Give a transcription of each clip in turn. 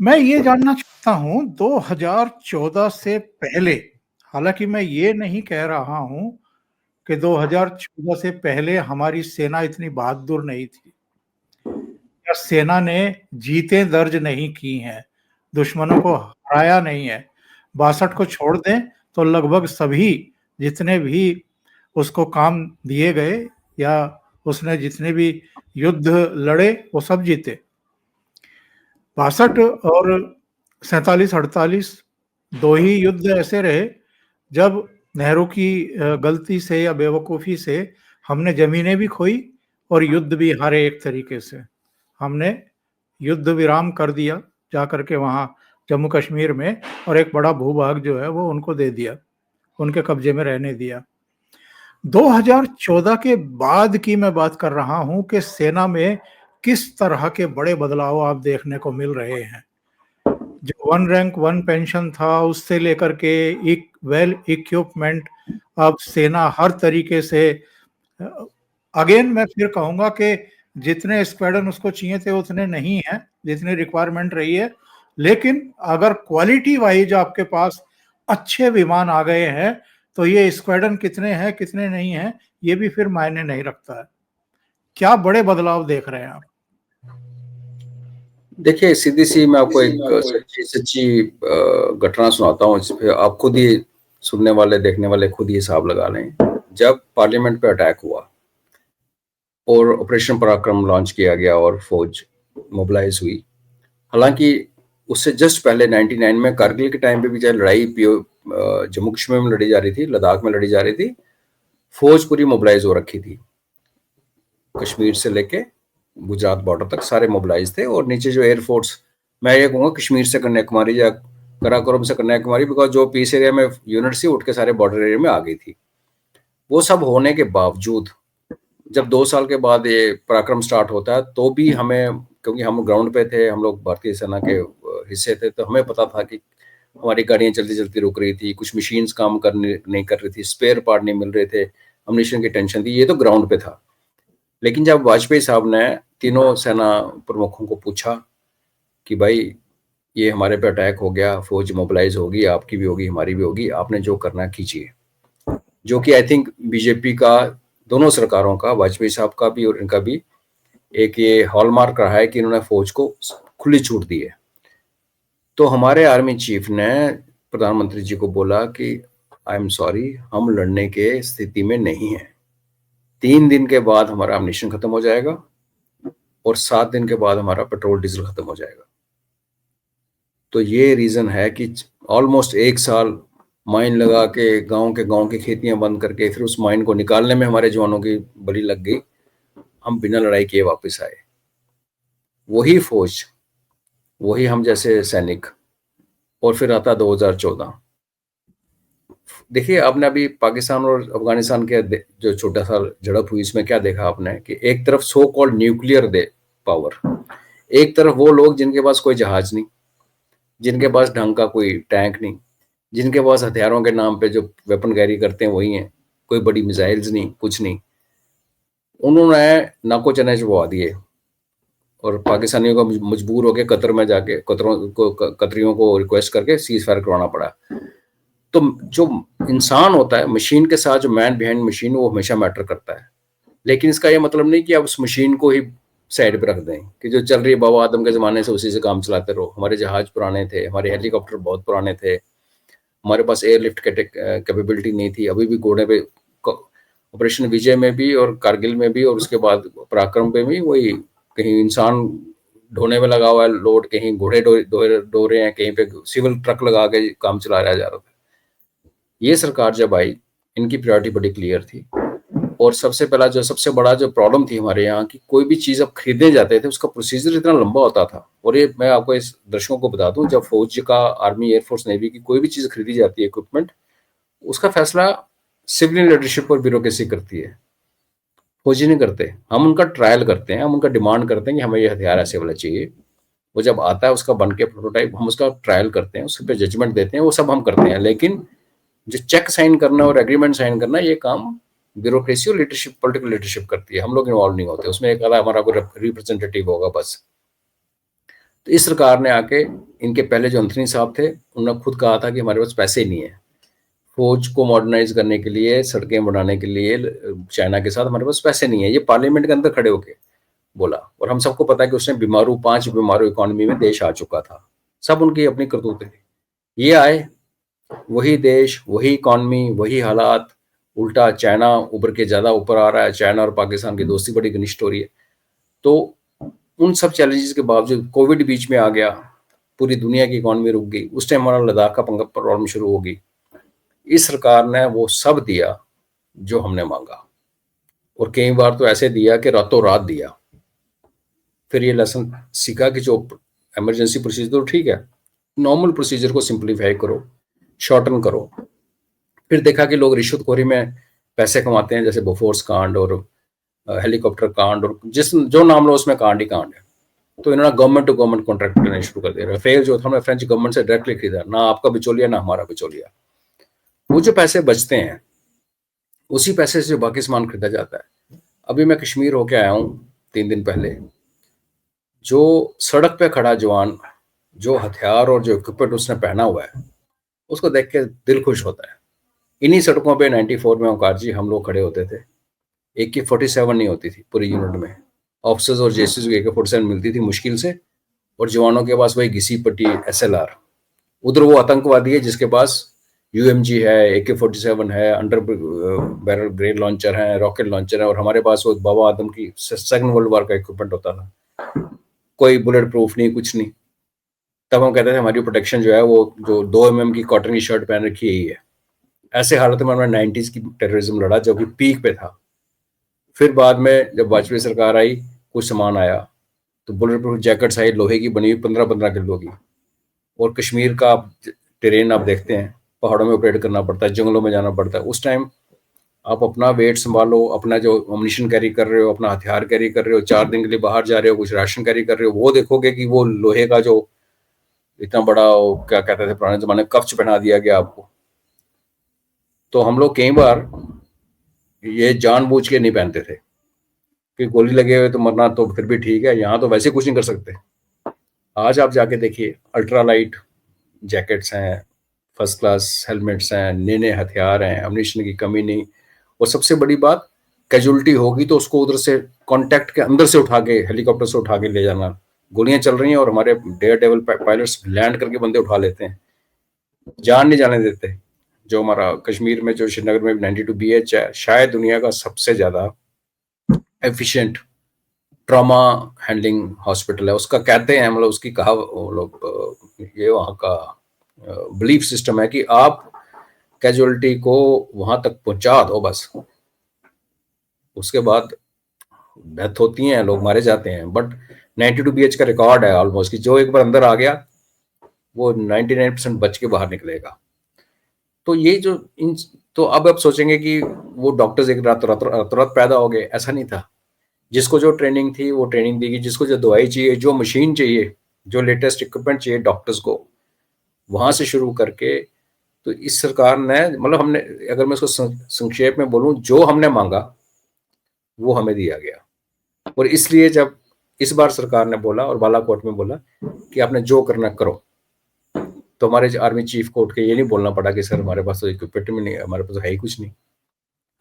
मैं ये जानना चाहता हूँ 2014 से पहले, हालाँकि मैं ये नहीं कह रहा हूँ कि 2014 से पहले हमारी सेना इतनी बहादुर नहीं थी या सेना ने जीतें दर्ज नहीं की हैं, दुश्मनों को हराया नहीं है। 62 को छोड़ दें तो लगभग सभी जितने भी उसको काम दिए गए या उसने जितने भी युद्ध लड़े वो सब जीते। 62 और 47-48 2 ही युद्ध ऐसे रहे जब नेहरू की गलती से या बेवकूफ़ी से हमने ज़मीनें भी खोई और युद्ध भी हारे एक तरीके से। हमने युद्ध विराम कर दिया, जाकर के वहाँ जम्मू कश्मीर में और एक बड़ा भूभाग जो है वो उनको दे दिया, उनके कब्ज़े में रहने दिया। 2014 के बाद की मैं बात कर रहा हूँ कि सेना में किस तरह के बड़े बदलाव आप देखने को मिल रहे हैं। जो वन रैंक वन पेंशन था उससे लेकर के एक वेल इक्विपमेंट अब सेना हर तरीके से अगेन मैं फिर कहूँगा कि जितने स्क्वाड्रन उसको चाहिए थे उतने नहीं हैं, जितनी रिक्वायरमेंट रही है। लेकिन अगर क्वालिटी वाइज़ आपके पास अच्छे विमान आ गए हैं, तो ये स्क्वाड्रन कितने हैं, कितने नहीं हैं, ये भी फिर मायने नहीं रखता है। क्या बड़े बदलाव देख रहे हैं आप? देखिए, सीधी-सी मैं आपको एक सच्ची-सच्ची घटना सुनाता हूँ, जिसपे आप खुद ही सुनने वाले, देखने वाले खुद ही हिसाब लगा लें। जब पार्लियामेंट पे अटैक हुआ और ऑपरेशन पराक्रम लॉन्च किया गया और फौज मोबिलाइज़ हुई। हालाँकि उससे जस्ट पहले 99 में कारगिल के टाइम पे भी चाहे लड़ाई जम्मू कश्मीर में लड़ी जा रही थी, लद्दाख में लड़ी जा रही थी, फौज पूरी मोबिलाइज़ हो रखी थी। कश्मीर से लेके गुजरात बॉर्डर तक सारे मोबिलाइज थे और नीचे जो एयरफोर्स, मैं ये कहूँगा कश्मीर से कन्याकुमारी या कराकोरम से कन्याकुमारी, बिकॉज जो पीस एरिया में यूनिट थी उठ के सारे बॉर्डर एरिया में आ गई थी। वो सब होने के बावजूद जब 2 साल के बाद ये पराक्रम स्टार्ट होता है तो भी हमें, क्योंकि हम ग्राउंड पे थे, हम लोग भारतीय सेना के हिस्से थे, तो हमें पता था कि हमारी गाड़ियाँ चलती-चलती रुक रही थी, कुछ मशीन्स काम करने नहीं कर रही थी, स्पेयर पार्ट नहीं मिल रहे थे, अम्यूनिशन की टेंशन थी। ये तो ग्राउंड पे था। लेकिन जब वाजपेयी साहब ने तीनों सेना प्रमुखों को पूछा कि भाई ये हमारे पे अटैक हो गया, फौज मोबिलाइज होगी, आपकी भी होगी, हमारी भी होगी, आपने जो करना कीजिए। जो कि आई थिंक बीजेपी का, दोनों सरकारों का, वाजपेयी साहब का भी और इनका भी एक ये हॉलमार्क रहा है कि इन्होंने फौज को खुली छूट दी है। तो हमारे आर्मी चीफ ने प्रधानमंत्री जी को बोला कि आई एम सॉरी, हम लड़ने के स्थिति में नहीं है। 3 दिन के बाद हमारा अम्यूनिशन खत्म हो जाएगा और 7 दिन के बाद हमारा पेट्रोल डीजल खत्म हो जाएगा। तो ये रीजन है कि ऑलमोस्ट 1 साल माइन लगा के गांव की खेतियां बंद करके फिर उस माइन को निकालने में हमारे जवानों की बलि लग गई। हम बिना लड़ाई किए वापस आए। वही फौज, वही हम जैसे सैनिक, और फिर आता 2014। देखिए, आपने अभी पाकिस्तान और अफगानिस्तान के जो छोटा सा झड़प हुई, इसमें क्या देखा आपने कि एक तरफ सो कॉल्ड न्यूक्लियर पावर, एक तरफ वो लोग जिनके पास कोई जहाज नहीं, जिनके पास ढंग का कोई टैंक नहीं, जिनके पास हथियारों के नाम पे जो वेपन कैरी करते हैं वही हैं, कोई बड़ी मिसाइल्स नहीं, कुछ नहीं। उन्होंने नाको चने चबवा दिए और पाकिस्तानियों को मजबूर होकर कतर में जाके कतरियों को रिक्वेस्ट करके सीज फायर करवाना पड़ा। तो जो इंसान होता है, मशीन के साथ जो मैन बिहाइंड मशीन, वो हमेशा मैटर करता है। लेकिन इसका ये मतलब नहीं कि आप उस मशीन को ही साइड पे रख दें कि जो चल रही है बाबा आदम के ज़माने से उसी से काम चलाते रहो। हमारे जहाज पुराने थे, हमारे हेलीकॉप्टर बहुत पुराने थे, हमारे पास एयरलिफ्ट कैपेबिलिटी नहीं थी। अभी भी घोड़े पे ऑपरेशन विजय में भी और कारगिल में भी और उसके बाद पराक्रम पे भी वही, कहीं इंसान ढोने में लगा हुआ है लोड, कहीं घोड़े डो रहे हैं, कहीं पे सिविल ट्रक लगा के काम चलाया जा रहा था। ये सरकार जब आई, इनकी प्रायोरिटी बड़ी क्लियर थी। और सबसे बड़ा जो प्रॉब्लम थी हमारे यहाँ की, कोई भी चीज़ अब खरीदने जाते थे उसका प्रोसीजर इतना लंबा होता था। और ये मैं आपको इस दर्शकों को बता दूं, जब फौज का, आर्मी, एयरफोर्स, नेवी की कोई भी चीज़ खरीदी जाती है, इक्विपमेंट, उसका फैसला सिविलियन लीडरशिप और ब्यूरोक्रेसी करती है, फौजी नहीं करते। हम उनका ट्रायल करते हैं, हम उनका डिमांड करते हैं कि हमें ये हथियार ऐसे वाला चाहिए। वो जब आता है उसका बन के प्रोटोटाइप, हम उसका ट्रायल करते हैं, उस पर जजमेंट देते हैं, वो सब हम करते हैं। लेकिन जो चेक साइन करना और एग्रीमेंट साइन करना, ये काम ब्यूरोक्रेसी और लीडरशिप, पॉलिटिकल लीडरशिप करती है। हम लोग इन्वॉल्व नहीं होते उसमें। एक आधा हमारा कोई रिप्रेजेंटेटिव होगा बस। तो इस सरकार ने आके इनके पहले जो अंथनी साहब थे उन्होंने खुद कहा था कि हमारे पास पैसे ही नहीं है फौज को मॉडर्नाइज करने के लिए, सड़कें बनाने के लिए चाइना के साथ हमारे पास पैसे नहीं है। ये पार्लियामेंट के अंदर खड़े होके बोला। और हम सबको पता है कि उसने बीमारू 5 बीमारू इकोनॉमी में देश आ चुका था। सब उनकी अपनी करतूतें थी। ये आए, वही देश, वही इकोनॉमी, वही हालात, उल्टा चाइना उभर के ज़्यादा ऊपर आ रहा है। चाइना और पाकिस्तान की दोस्ती बड़ी घनिष्ठ हो रही है। तो उन सब चैलेंजेस के बावजूद कोविड बीच में आ गया, पूरी दुनिया की इकोनॉमी रुक गई। उस टाइम हमारा लद्दाख का प्रॉब्लम शुरू हो गई। इस सरकार ने वो सब दिया जो हमने मांगा, और कई बार तो ऐसे दिया कि रातों रात दिया। फिर ये लेसन सीखा कि जो इमरजेंसी प्रोसीजर तो ठीक है, नॉर्मल प्रोसीजर को सिंप्लीफाई करो, शॉर्टन करो। फिर देखा कि लोग रिश्वतखोरी में पैसे कमाते हैं, जैसे बोफोर्स कांड और हेलीकॉप्टर कांड, और जो नाम लो उसमें कांड ही कांड है। तो इन्होंने गवर्नमेंट टू गवर्नमेंट कॉन्ट्रैक्ट करने शुरू कर दिया। राफेल जो था हमने फ्रेंच गवर्नमेंट से डायरेक्टली खरीदा, ना आपका बिचौलिया ना हमारा बिचौलिया। वो जो पैसे बचते हैं उसी पैसे से बाकी सामान खरीदा जाता है। अभी मैं कश्मीर होके आया हूँ 3 दिन पहले। जो सड़क पे खड़ा जवान, जो हथियार और जो इक्विपमेंट उसने पहना हुआ है, उसको देख के दिल खुश होता है। इन्हीं सड़कों पे 94 में ओंकार जी हम लोग खड़े होते थे। AK-47 नहीं होती थी पूरी यूनिट में। ऑफिसर्स और जेसीस को AK-47 मिलती थी मुश्किल से, और जवानों के पास वही घिसी पट्टी SLR। उधर वो आतंकवादी है जिसके पास UMG है, AK-47 है, अंडर बैरल ग्रेड लॉन्चर है, रॉकेट लॉन्चर है, और हमारे पास वो बाबा आदम की सेकंड वर्ल्ड वॉर का इक्विपमेंट होता था। कोई बुलेट प्रूफ नहीं, कुछ नहीं। तब हम कहते थे हमारी प्रोटेक्शन जो है वो जो 2 mm की कॉटन की शर्ट पहन रखी है ही है। ऐसे हालत में हमने 90s की टेररिज्म लड़ा जो कि पीक पे था। फिर बाद में जब वाजपेयी सरकार आई, कुछ सामान आया, तो बुलेट प्रूफ जैकेट्स आई, लोहे की बनी हुई 15-15 किलो की। और कश्मीर का टेरेन आप देखते हैं, पहाड़ों में ऑपरेट करना पड़ता है, जंगलों में जाना पड़ता है। उस टाइम आप अपना वेट संभालो, अपना जो अम्यूनिशन कैरी कर रहे हो, अपना हथियार कैरी कर रहे हो, 4 दिन के लिए बाहर जा रहे हो, कुछ राशन कैरी कर रहे हो, वो देखोगे कि वो लोहे का जो इतना बड़ा क्या कहते थे पुराने जमाने कवच पहना दिया गया आपको। तो हम लोग कई बार ये जानबूझ के नहीं पहनते थे कि गोली लगे हुए तो मरना तो फिर भी ठीक है, यहाँ तो वैसे कुछ नहीं कर सकते। आज आप जाके देखिए, अल्ट्रा लाइट जैकेट्स हैं, फर्स्ट क्लास हेलमेट्स हैं, नए नए हथियार हैं, अम्यूनिशन की कमी नहीं। और सबसे बड़ी बात, कैजुअलिटी होगी तो उसको उधर से कॉन्टैक्ट के अंदर से उठा के, हेलीकॉप्टर से उठा के ले जाना। गोलियां चल रही हैं और हमारे डेयर डेवल पायलट्स लैंड करके बंदे उठा लेते हैं, जान नहीं जाने देते। जो हमारा कश्मीर में जो श्रीनगर में 92 BH है, शायद दुनिया का सबसे ज्यादा एफिशिएंट ट्रॉमा हैंडलिंग हॉस्पिटल है। उसका कहते हैं, मतलब उसकी कहा वो लोग, ये वहाँ का बिलीफ सिस्टम है कि आप कैजुअलिटी को वहां तक पहुंचा दो बस, उसके बाद डेथ होती है, लोग मारे जाते हैं। बट 92 BH का रिकॉर्ड है ऑलमोस्ट कि जो एक बार अंदर आ गया वो 99% बच के बाहर निकलेगा। तो ये जो इन, तो अब आप सोचेंगे कि वो डॉक्टर्स एक रात रात पैदा हो गए, ऐसा नहीं था। जिसको जो ट्रेनिंग थी वो ट्रेनिंग दी गई, जिसको जो दवाई चाहिए, जो मशीन चाहिए, जो लेटेस्ट इक्विपमेंट चाहिए डॉक्टर्स को, वहां से शुरू करके। तो इस सरकार ने, मतलब हमने, अगर मैं इसको संक्षेप में बोलूं, जो हमने मांगा वो हमें दिया गया। और इसलिए जब इस बार सरकार ने बोला और बालाकोट में बोला कि आपने जो करना करो, तो हमारे आर्मी चीफ को उठ के ये नहीं बोलना पड़ा कि सर हमारे पास तो इक्विपमेंट में नहीं, हमारे पास तो है ही कुछ नहीं।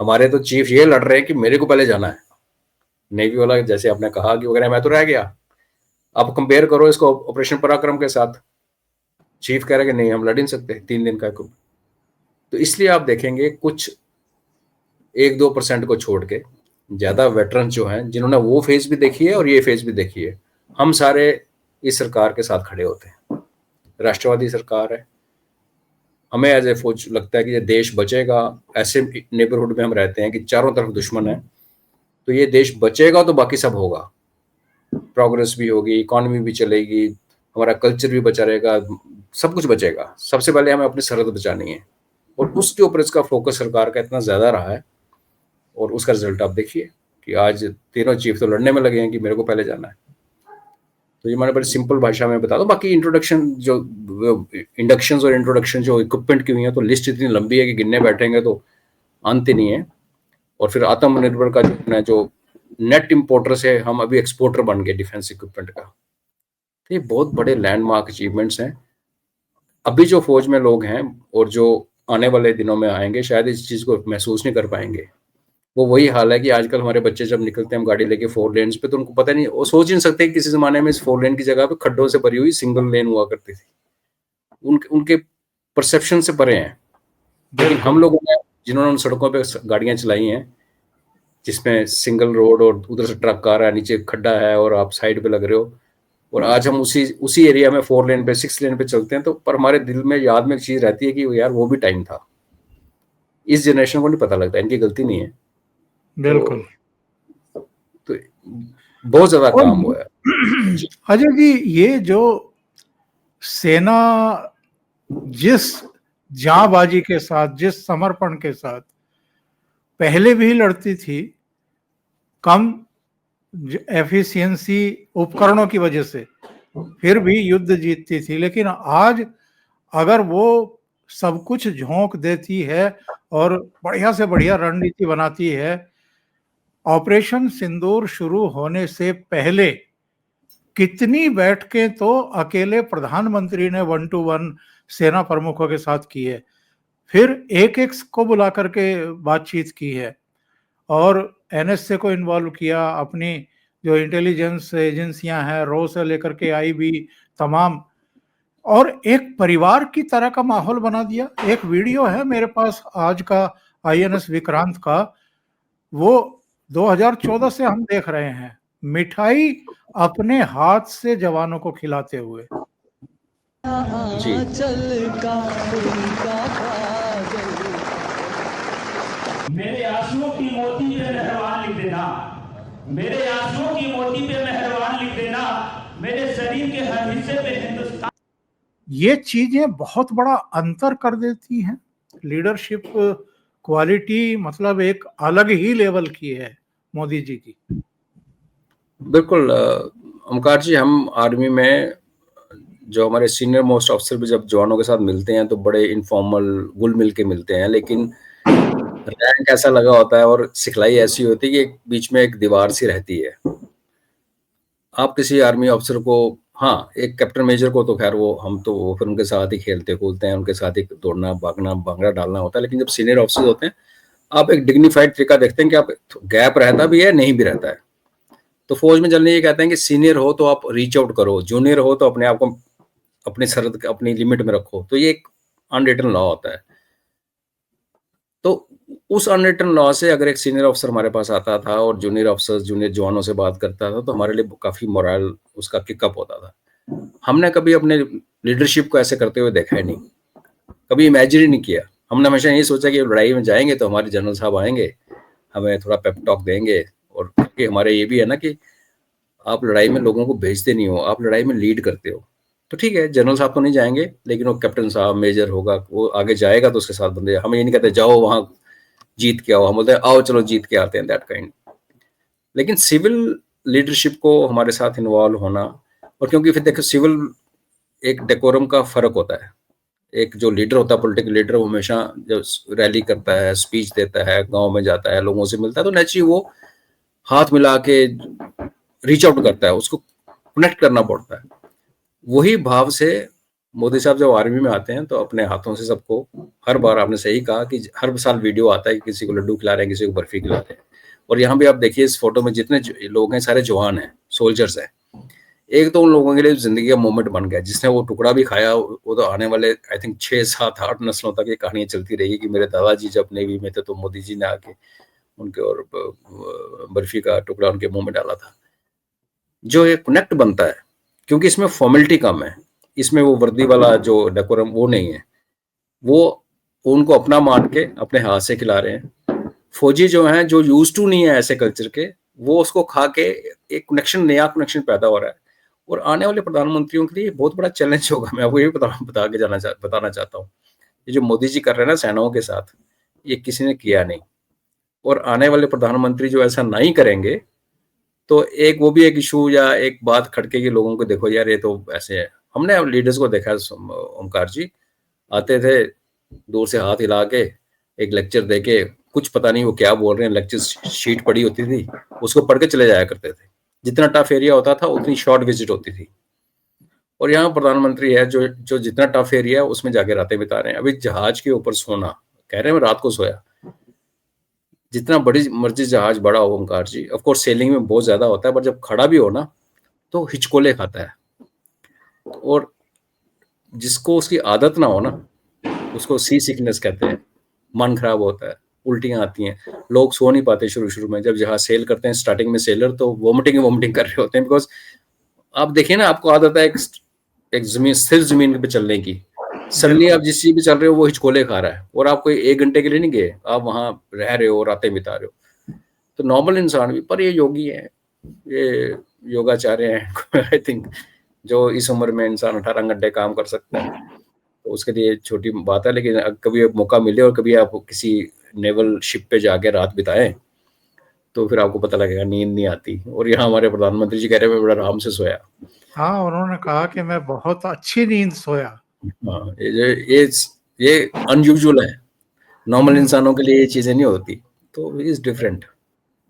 हमारे तो चीफ ये लड़ रहे हैं कि मेरे को पहले जाना है। नेवी वाला, जैसे आपने कहा कि वगैरह, मैं तो रह गया। अब कंपेयर करो इसको ऑपरेशन पराक्रम के साथ। चीफ कह रहे कि नहीं हम लड़ नहीं सकते 3 दिन का। तो इसलिए आप देखेंगे कुछ 1-2% को छोड़ के ज्यादा वेटरन जो हैं, जिन्होंने वो फेज भी देखी है और ये फेज भी देखी है, हम सारे इस सरकार के साथ खड़े होते हैं। राष्ट्रवादी सरकार है, हमें एज ए फौज लगता है कि ये देश बचेगा। ऐसे नेबरहुड में हम रहते हैं कि चारों तरफ दुश्मन है, तो ये देश बचेगा तो बाकी सब होगा, प्रोग्रेस भी होगी, इकोनॉमी भी चलेगी, हमारा कल्चर भी बचा रहेगा, सब कुछ बचेगा। सबसे पहले हमें अपनी सरहद बचानी है, और उसके ऊपर इसका फोकस सरकार का इतना ज्यादा रहा है। और उसका रिजल्ट आप देखिए कि आज तीनों चीफ तो लड़ने में लगे हैं कि मेरे को पहले जाना है। तो ये मैंने बड़ी सिंपल भाषा में बता दूं। बाकी इंट्रोडक्शन जो इंडक्शन और इंट्रोडक्शन जो इक्विपमेंट की हुई है, तो लिस्ट इतनी लंबी है कि गिनने बैठेंगे तो अंत ही नहीं है। और फिर आत्मनिर्भर का जो नेट इंपोर्टर से हम अभी एक्सपोर्टर बन गए डिफेंस इक्विपमेंट का। तो ये बहुत बड़े लैंडमार्क अचीवमेंट्स हैं। अभी जो फौज में लोग हैं और जो आने वाले दिनों में आएंगे शायद इस चीज़ को महसूस नहीं कर पाएंगे। वो वही हाल है कि आजकल हमारे बच्चे जब निकलते हैं हम गाड़ी लेके 4 लेन्स पे, तो उनको पता नहीं, वो सोच नहीं सकते कि किसी ज़माने में इस 4 लेन की जगह पे खड्डों से भरी हुई सिंगल लेन हुआ करती थी। उनके परसेप्शन से परे हैं। लेकिन हम लोगों ने, जिन्होंने उन सड़कों पे गाड़ियाँ चलाई हैं, जिसमें सिंगल रोड और उधर से ट्रक आ रहा है, नीचे खड्डा है और आप साइड पे लग रहे हो, और आज हम उसी एरिया में 4 लेन पे 6 लेन पे चलते हैं, तो पर हमारे दिल में याद में एक चीज़ रहती है कि यार वो भी टाइम था। इस जनरेशन को नहीं पता लगता, इनकी गलती नहीं है। बिल्कुल। तो बहुत ज्यादा काम हुआ है। अजय जी, ये जो सेना जिस जांबाजी के साथ, जिस समर्पण के साथ पहले भी लड़ती थी, कम एफिशिएंसी उपकरणों की वजह से, फिर भी युद्ध जीतती थी, लेकिन आज अगर वो सब कुछ झोंक देती है और बढ़िया से बढ़िया रणनीति बनाती है। ऑपरेशन सिंदूर शुरू होने से पहले कितनी बैठकें तो अकेले प्रधानमंत्री ने 1 to 1 सेना प्रमुखों के साथ की है, फिर एक को बुला करके बातचीत की है और एनएसए को इन्वॉल्व किया, अपनी जो इंटेलिजेंस एजेंसियां हैं, रो से लेकर के आईबी तमाम, और एक परिवार की तरह का माहौल बना दिया। एक वीडियो है मेरे पास आज का आईएनएस विक्रांत का, वो 2014 से हम देख रहे हैं, मिठाई अपने हाथ से जवानों को खिलाते हुए। जी। मेरे आंसुओं की मोती पे मेहरबान लिख देना, मेरे आंसुओं की मोती पे मेहरबान लिख देना, मेरे शरीर के हर हिस्से पे हिंदुस्तान। ये चीजें बहुत बड़ा अंतर कर देती हैं। लीडरशिप क्वालिटी मतलब एक अलग ही लेवल की है मोदी जी की। बिल्कुल ओमकार जी, हम आर्मी में जो हमारे सीनियर मोस्ट अफसर भी जब जवानों के साथ मिलते हैं तो बड़े इनफॉर्मल घुल मिल के मिलते हैं, लेकिन रैंक ऐसा लगा होता है और सिखलाई ऐसी होती है कि एक बीच में एक दीवार सी रहती है। आप किसी आर्मी अफसर को, हाँ, एक कैप्टन मेजर को तो खैर वो तो फिर उनके साथ ही खेलते कूदते हैं, उनके साथ ही दौड़ना भागना भांगड़ा डालना होता है, लेकिन जब सीनियर ऑफिसर होते हैं आप एक डिग्निफाइड तरीका देखते हैं कि आप गैप रहता भी है नहीं भी रहता है। तो फौज में जनरली ये कहते हैं कि सीनियर हो तो आप रीच आउट करो, जूनियर हो तो अपने आप को अपनी सरहद अपनी लिमिट में रखो। तो ये एक अनरिटन लॉ होता है। तो उस अनरिटन लॉ से अगर एक सीनियर ऑफिसर हमारे पास आता था और जूनियर ऑफिसर जूनियर जवानों से बात करता था तो हमारे लिए काफी मोरल उसका किकअप होता था। हमने कभी अपने लीडरशिप को ऐसे करते हुए देखा ही नहीं, कभी इमेजिन ही नहीं किया। हमने हमेशा यही सोचा कि लड़ाई में जाएंगे तो हमारे जनरल साहब आएंगे, हमें थोड़ा पेप टॉक देंगे, और क्योंकि हमारे ये भी है ना कि आप लड़ाई में लोगों को भेजते नहीं हो, आप लड़ाई में लीड करते हो। तो ठीक है, जनरल साहब तो नहीं जाएंगे, लेकिन वो कैप्टन साहब मेजर होगा, वो आगे जाएगा तो उसके साथ बंदे। हम ये नहीं कहते जाओ वहां जीत के आओ, हम बोलते हैं आओ चलो जीत के आते हैं, दैट काइंड। लेकिन सिविल लीडरशिप को हमारे साथ इन्वॉल्व होना, और क्योंकि फिर देखो सिविल एक डेकोरम का फर्क होता है। एक जो लीडर होता है, पॉलिटिकल लीडर, वो हमेशा जब रैली करता है, स्पीच देता है, गांव में जाता है, लोगों से मिलता है, तो नेचुरली वो हाथ मिला के रीच आउट करता है, उसको कनेक्ट करना पड़ता है। वही भाव से मोदी साहब जब आर्मी में आते हैं तो अपने हाथों से सबको, हर बार आपने सही कहा कि हर साल वीडियो आता है कि किसी को लड्डू खिला रहे हैं, किसी को बर्फी खिला रहे हैं। और यहाँ भी आप देखिए इस फोटो में जितने लोग हैं सारे जवान हैं, सोल्जर्स हैं। एक तो उन लोगों के लिए जिंदगी का मोमेंट बन गया, जिसने वो टुकड़ा भी खाया वो तो आने वाले आई थिंक 6, 7, 8 नस्लों तक ये कहानियां चलती रहेगी कि मेरे दादाजी जब नेवी में थे तो मोदी जी ने आके उनके और बर्फी का टुकड़ा उनके मुंह में डाला था। जो एक कनेक्ट बनता है, क्योंकि इसमें फॉर्मेलिटी कम है, इसमें वो वर्दी वाला जो डेकोरम वो नहीं है, वो उनको अपना मान के अपने हाथ से खिला रहे हैं। फौजी जो हैं, जो यूज टू नहीं है ऐसे कल्चर के, वो उसको खा के एक कनेक्शन, नया कनेक्शन पैदा हो रहा है। और आने वाले प्रधानमंत्रियों के लिए बहुत बड़ा चैलेंज होगा। मैं आपको ये बताना चाहता हूँ, ये जो मोदी जी कर रहे हैं ना सेनाओं के साथ, ये किसी ने किया नहीं। और आने वाले प्रधानमंत्री जो ऐसा नहीं करेंगे तो एक वो भी एक इशू या एक बात खटके की लोगों को, देखो यार ये तो ऐसे है। हमने लीडर्स को देखा ओमकार जी, आते थे दूर से हाथ हिला के एक लेक्चर दे के, कुछ पता नहीं वो क्या बोल रहे हैं, लेक्चर शीट पड़ी होती थी, उसको पढ़ के चले जाया करते थे। जितना टफ एरिया होता था उतनी शॉर्ट विजिट होती थी। और यहाँ प्रधानमंत्री है जो जितना टफ एरिया है उसमें जाके रातें बिता रहे हैं। अभी जहाज के ऊपर सोना, कह रहे हैं मैं रात को सोया। जितना बड़ी मर्जी जहाज बड़ा हो ओंकार जी, ऑफ कोर्स सेलिंग में बहुत ज्यादा होता है, पर जब खड़ा भी हो ना तो हिचकोले खाता है। और जिसको उसकी आदत ना हो ना, उसको सी सिकनेस कहते हैं, मन खराब होता है, उल्टियां आती हैं, लोग सो नहीं पाते शुरू में। जब जहाज सेल करते हैं स्टार्टिंग में सेलर, तो वोमिटिंग कर रहे होते हैं, बिकॉज आप देखिए ना, आपको आदत है एक जमीन, स्थिर जमीन पे चलने की। सडनली आप जिस चीज पे चल रहे हो वो हिचकोले खा रहा है, और आप कोई 1 घंटे के लिए नहीं गए, आप वहां रह रहे हो, रातें बिता रहे हो। तो नॉर्मल इंसान भी, पर ये योगी है, ये योगाचार्य हैं आई थिंक, जो इस उम्र में इंसान 18 घंटे काम कर सकता है, तो उसके लिए छोटी बात है। लेकिन कभी मौका मिले और कभी आप किसी नेवल शिप पे जाके रात बिताएं, तो फिर आपको पता लगेगा नींद नहीं आती। और यहाँ हमारे प्रधानमंत्री जी कह रहे हैं मैं बड़ा आराम से सोया। हाँ, उन्होंने कहा कि मैं बहुत अच्छी नींद सोया। हाँ, ये अनयूजुअल है, नॉर्मल इंसानों के लिए ये चीजें नहीं होती, तो इज डिफरेंट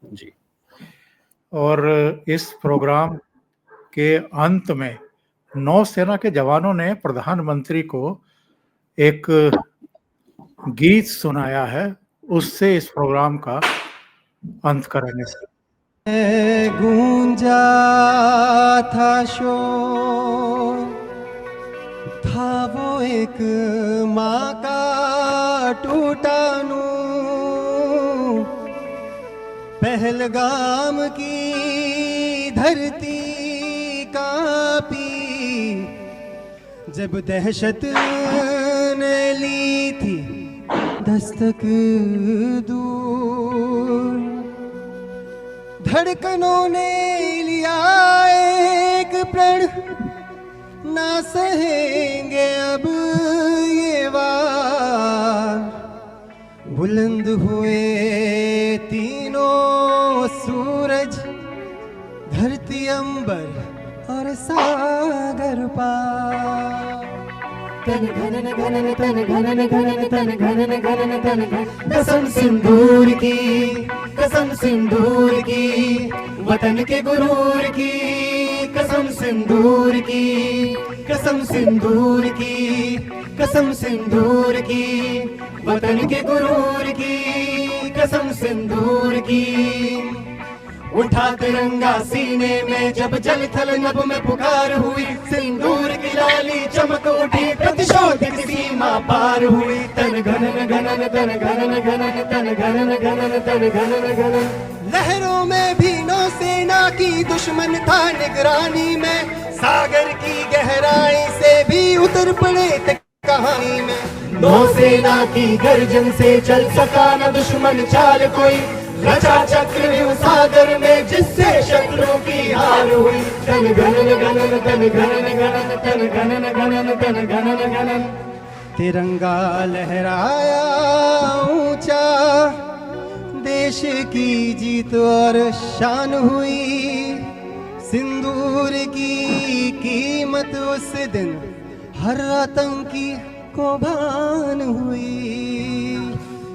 जी। और इस प्रोग्राम के अंत में नौसेना के जवानों ने प्रधानमंत्री को एक गीत सुनाया है, उससे इस प्रोग्राम का अंत करेंगे। गूंजा था शोर, था वो एक माँ का टूटा नूर, पहलगाम की धरती कांपी जब दहशत ने ली थी दस्तक दूर। धड़कनों ने लिया एक प्रण, ना सहेंगे अब ये वार। बुलंद हुए तीनों सूरज, धरती अंबर और सागर पार। तन घनन घनन तन घनन घनन तन घनन घनन तन घन, कसम सिंदूर की, कसम सिंदूर की, वतन के गुरूर की, कसम सिंदूर की, कसम सिंदूर की, कसम सिंदूर की, वतन के गुरूर की, कसम सिंदूर की। उठा तिरंगा सीने में जब जल थल नभ में पुकार हुई, सिंदूर की लाली चमक उठी, प्रतिशोध की सीमा पार हुई। तन घनन घनन तन घनन घनन तन घनन घनन तन घनन घनन। लहरों में भी नौसेना की दुश्मन था निगरानी में, सागर की गहराई से भी उतर पड़े थे कहानी में। नौसेना की गर्जन से चल सका न दुश्मन चाल कोई, रचा चक्रव्यूह सागर में जिससे शत्रुओं की हार हुई। तन घनन घनन तन घनन घनन तन घनन घनन तन घनन घनन। तिरंगा लहराया ऊंचा, देश की जीत और शान हुई। सिंदूर की कीमत उस दिन हर आतंकी को भान हुई।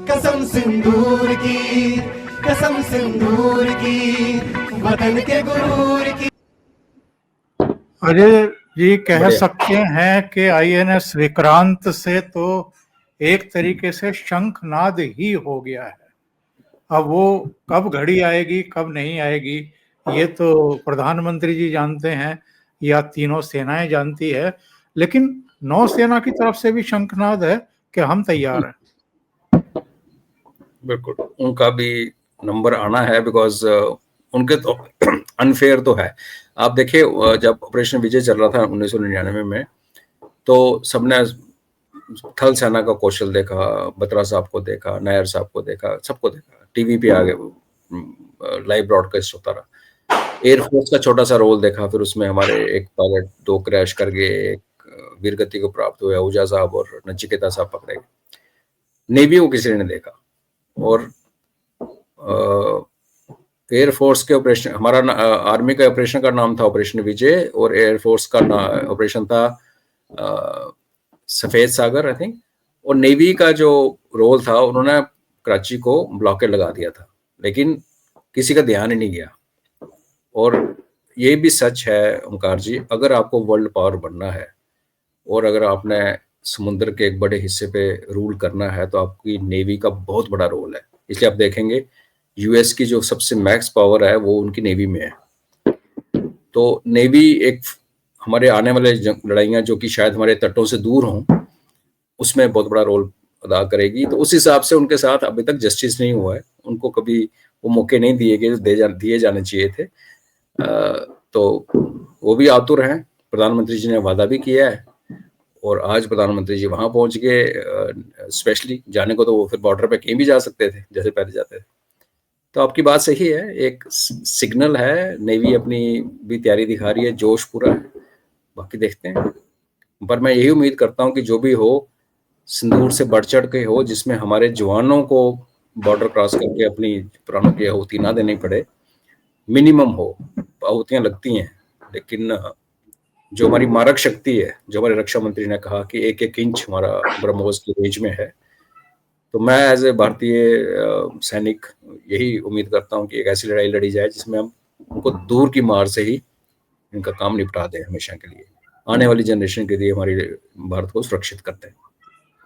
कसम सिंदूर की, कसम सिंदूर की, वतन के गुरूर की। अजय जी कह सकते हैं कि आईएनएस विक्रांत से तो एक तरीके से शंखनाद ही हो गया है। अब वो कब घड़ी आएगी कब नहीं आएगी ये तो प्रधानमंत्री जी जानते हैं या तीनों सेनाएं जानती है, लेकिन नौसेना की तरफ से भी शंखनाद है कि हम तैयार हैं। बिल्कुल, उनका भी नंबर आना है, बिकॉज उनके तो अनफेयर तो है। आप देखिए, जब ऑपरेशन विजय चल रहा था 1999 में, तो सबने थल सेना का कौशल देखा, बत्रा साहब को देखा, नायर साहब को देखा, सबको देखा, टीवी पे आगे लाइव ब्रॉडकास्ट होता रहा। एयरफोर्स का छोटा सा रोल देखा, फिर उसमें हमारे एक पायलट 2 क्रैश कर गए, एक वीरगति को प्राप्त हुआ, ऊजा साहब और नचिकेता साहब पकड़े गए। नेवी को किसी ने देखा। और एयरफोर्स के ऑपरेशन, हमारा आर्मी का ऑपरेशन का नाम था ऑपरेशन विजय, और एयरफोर्स का ऑपरेशन था सफेद सागर आई थिंक। और नेवी का जो रोल था, उन्होंने कराची को ब्लॉकेड लगा दिया था, लेकिन किसी का ध्यान ही नहीं गया। और ये भी सच है ओंकार जी, अगर आपको वर्ल्ड पावर बनना है और अगर आपने समुद्र के एक बड़े हिस्से पे रूल करना है, तो आपकी नेवी का बहुत बड़ा रोल है। इसलिए आप देखेंगे यूएस की जो सबसे मैक्स पावर है वो उनकी नेवी में है। तो नेवी एक हमारे आने वाले लड़ाइयाँ जो कि शायद हमारे तटों से दूर हों, उसमें बहुत बड़ा रोल अदा करेगी। तो उस हिसाब से उनके साथ अभी तक जस्टिस नहीं हुआ है, उनको कभी वो मौके नहीं दिए गए जो दिए जाने चाहिए थे। तो वो भी आतुर हैं। प्रधानमंत्री जी ने वादा भी किया है और आज प्रधानमंत्री जी वहां पहुंच गए। स्पेशली जाने को तो वो फिर बॉर्डर पे कहीं भी जा सकते थे जैसे पहले जाते थे। तो आपकी बात सही है, एक सिग्नल है, नेवी अपनी भी तैयारी दिखा रही है, जोश पूरा है, बाकी देखते हैं। पर मैं यही उम्मीद करता हूँ कि जो भी हो सिंदूर से बढ़ चढ़ के हो, जिसमें हमारे जवानों को बॉर्डर क्रॉस करके अपनी प्राणों की आहुति ना देनी पड़े, मिनिमम हो। आहुतियां लगती हैं, लेकिन जो हमारी मारक शक्ति है, जो हमारे रक्षा मंत्री ने कहा कि एक एक इंच हमारा ब्रह्मोस की रेंज में है, तो मैं एज ए भारतीय सैनिक यही उम्मीद करता हूँ कि एक ऐसी लड़ाई लड़ी जाए जिसमें हम उनको दूर की मार से ही इनका काम निपटा दें, हमेशा के लिए, आने वाली जनरेशन के लिए हमारे भारत को सुरक्षित करते हैं।